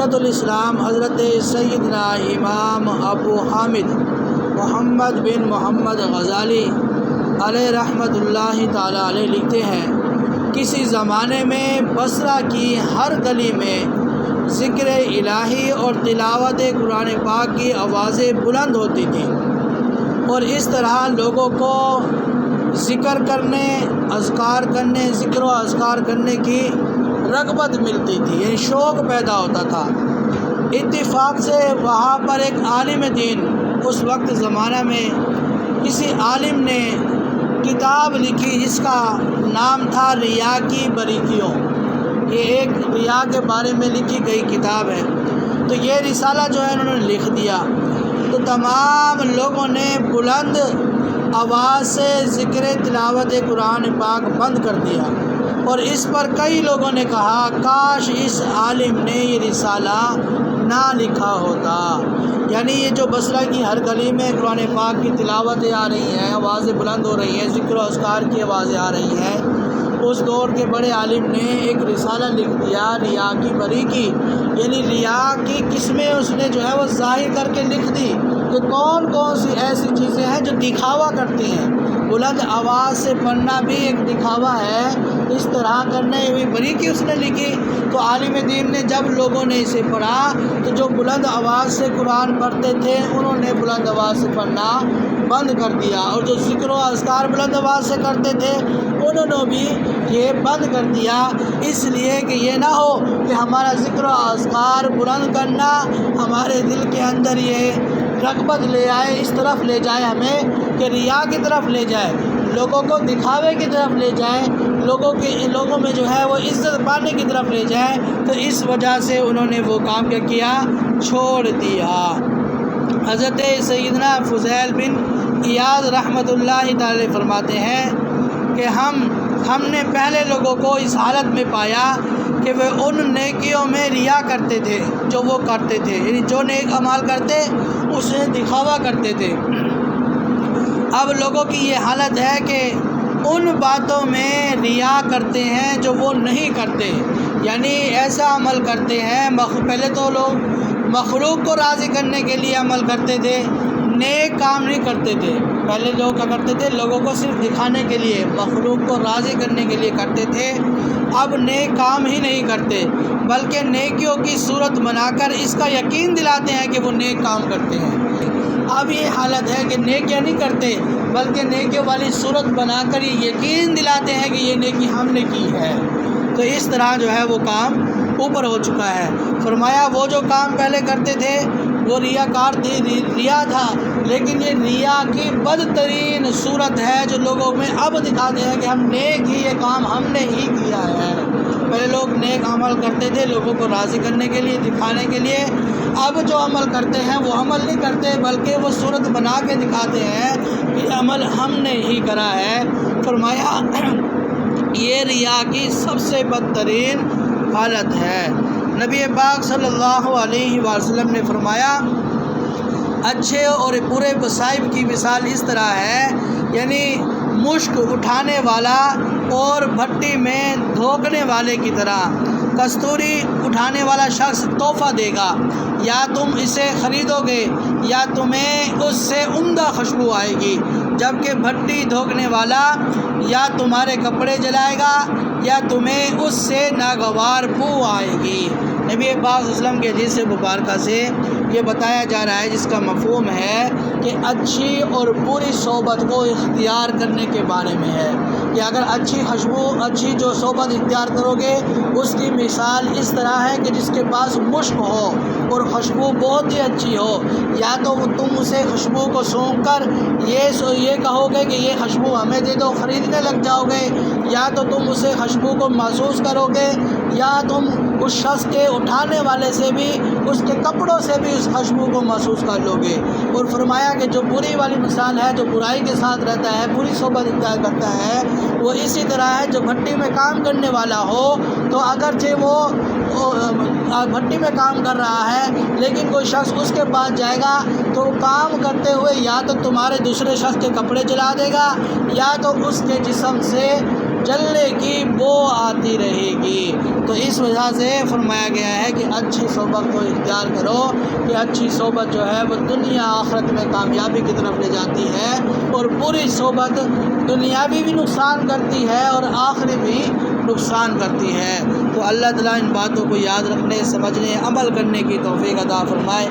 حجت الاسلام حضرت سیدنا امام ابو حامد محمد بن محمد غزالی علیہ رحمۃ اللہ تعالی علیہ لکھتے ہیں، کسی زمانے میں بصرہ کی ہر گلی میں ذکر الہی اور تلاوت قرآن پاک کی آوازیں بلند ہوتی تھیں، اور اس طرح لوگوں کو ذکر کرنے، اذکار کرنے، ذکر و اذکار کرنے کی رغبت ملتی تھی، یعنی شوق پیدا ہوتا تھا۔ اتفاق سے وہاں پر ایک عالم دین، اس وقت زمانہ میں کسی عالم نے کتاب لکھی جس کا نام تھا ریا کی باریکیوں۔ یہ ایک ریا کے بارے میں لکھی گئی کتاب ہے۔ تو یہ رسالہ جو ہے انہوں نے لکھ دیا، تو تمام لوگوں نے بلند آواز سے ذکر تلاوت قرآن پاک بند کر دیا، اور اس پر کئی لوگوں نے کہا کاش اس عالم نے یہ رسالہ نہ لکھا ہوتا۔ یعنی یہ جو بصرہ کی ہر گلی میں قرآن پاک کی تلاوتیں آ رہی ہیں، آوازیں بلند ہو رہی ہیں، ذکر و اذکار کی آوازیں آ رہی ہیں، اس دور کے بڑے عالم نے ایک رسالہ لکھ دیا ریا کی باریکی، یعنی ریا کی قسمیں اس نے جو ہے وہ ظاہر کر کے لکھ دی کہ کون کون سی ایسی چیزیں ہیں جو دکھاوا کرتی ہیں۔ بلند آواز سے پڑھنا بھی ایک دکھاوا ہے، اس طرح کرنے ہوئی باریکی اس نے لکھی۔ تو عالم دین نے جب لوگوں نے اسے پڑھا تو جو بلند آواز سے قرآن پڑھتے تھے انہوں نے بلند آواز سے پڑھنا بند کر دیا، اور جو ذکر و اذکار بلند آواز سے کرتے تھے انہوں نے بھی یہ بند کر دیا، اس لیے کہ یہ نہ ہو کہ ہمارا ذکر و اذکار بلند کرنا ہمارے دل کے اندر یہ رغبت لے آئے، اس طرف لے جائے ہمیں کہ ریا کی طرف لے جائے، لوگوں کو دکھاوے کی طرف لے جائے، لوگوں میں جو ہے وہ عزت پانے کی طرف لے جائے۔ تو اس وجہ سے انہوں نے وہ کام کیا چھوڑ دیا۔ حضرت سیدنا فضیل بن ایاض رحمۃ اللہ تعالی فرماتے ہیں کہ ہم نے پہلے لوگوں کو اس حالت میں پایا کہ وہ ان نیکیوں میں ریا کرتے تھے جو وہ کرتے تھے، یعنی جو نیک اعمال کرتے اسے دکھاوا کرتے تھے۔ اب لوگوں کی یہ حالت ہے کہ ان باتوں میں ریا کرتے ہیں جو وہ نہیں کرتے، یعنی ایسا عمل کرتے ہیں، پہلے تو لوگ مخلوق کو راضی کرنے کے لیے عمل کرتے تھے، نیک کام نہیں کرتے تھے۔ پہلے لوگ کیا کرتے تھے؟ لوگوں کو صرف دکھانے کے لیے، مخلوق کو راضی کرنے کے لیے کرتے تھے۔ اب نیک کام ہی نہیں کرتے، بلکہ نیکیوں کی صورت بنا کر اس کا یقین دلاتے ہیں کہ وہ نیک کام کرتے ہیں۔ اب یہ حالت ہے کہ نیکیاں نہیں کرتے، بلکہ نیکیوں والی صورت بنا کر یہ یقین دلاتے ہیں کہ یہ نیکی ہم نے کی ہے۔ تو اس طرح جو ہے وہ کام اوپر ہو چکا ہے۔ فرمایا وہ جو کام پہلے کرتے تھے وہ ریاکار تھی، ریا تھا، لیکن یہ ریا کی بدترین صورت ہے جو لوگوں میں اب دکھاتے ہیں کہ ہم نیک ہی، یہ کام ہم نے ہی کیا ہے۔ پہلے لوگ نیک عمل کرتے تھے لوگوں کو راضی کرنے کے لیے، دکھانے کے لیے، اب جو عمل کرتے ہیں وہ عمل نہیں کرتے بلکہ وہ صورت بنا کے دکھاتے ہیں کہ عمل ہم نے ہی کرا ہے۔ فرمایا یہ ریا کی سب سے بدترین حالت ہے۔ نبی پاک صلی اللہ علیہ وسلم نے فرمایا اچھے اور برے مصائب کی مثال اس طرح ہے، یعنی مشک اٹھانے والا اور بھٹی میں دھوکنے والے کی طرح۔ کستوری اٹھانے والا شخص تحفہ دے گا، یا تم اسے خریدو گے یا تمہیں اس سے عمدہ خوشبو آئے گی، جبکہ بھٹی دھوکنے والا یا تمہارے کپڑے جلائے گا یا تمہیں اس سے ناگوار بو آئے گی۔ نبی پاک صلی اللہ علیہ وسلم کے حدیث مبارکہ سے یہ بتایا جا رہا ہے، جس کا مفہوم ہے کہ اچھی اور بری صحبت کو اختیار کرنے کے بارے میں ہے کہ اگر اچھی خوشبو، اچھی جو صحبت اختیار کرو گے اس کی مثال اس طرح ہے کہ جس کے پاس مشک ہو اور خوشبو بہت ہی اچھی ہو، یا تو تم اسے خوشبو کو سونگھ کر یہ کہو گے کہ یہ خوشبو ہمیں دے دو، خریدنے لگ جاؤ گے، یا تو تم اسے خوشبو کو محسوس کرو گے، یا تم اس شخص کے اٹھانے والے سے بھی، اس کے کپڑوں سے بھی اس خوشبو کو محسوس کر لو گے۔ اور فرمایا کہ جو بری والی مثال ہے، جو برائی کے ساتھ رہتا ہے، بری صحبت اختیار کرتا ہے، وہ اسی طرح ہے جو بھٹی میں کام کرنے والا ہو، تو اگرچہ وہ بھٹی میں کام کر رہا ہے لیکن کوئی شخص اس کے پاس جائے گا تو کام کرتے ہوئے یا تو تمہارے دوسرے شخص کے کپڑے جلا دے گا یا تو اس کے جسم سے جلنے کی بو آتی رہے گی۔ تو اس وجہ سے فرمایا گیا ہے کہ اچھی صحبت کو اختیار کرو، کہ اچھی صحبت جو ہے وہ دنیا آخرت میں کامیابی کی طرف لے جاتی ہے، اور بری صحبت دنیاوی بھی نقصان کرتی ہے اور آخری بھی نقصان کرتی ہے۔ تو اللہ تعالیٰ ان باتوں کو یاد رکھنے، سمجھنے، عمل کرنے کی توفیق عطا فرمائے۔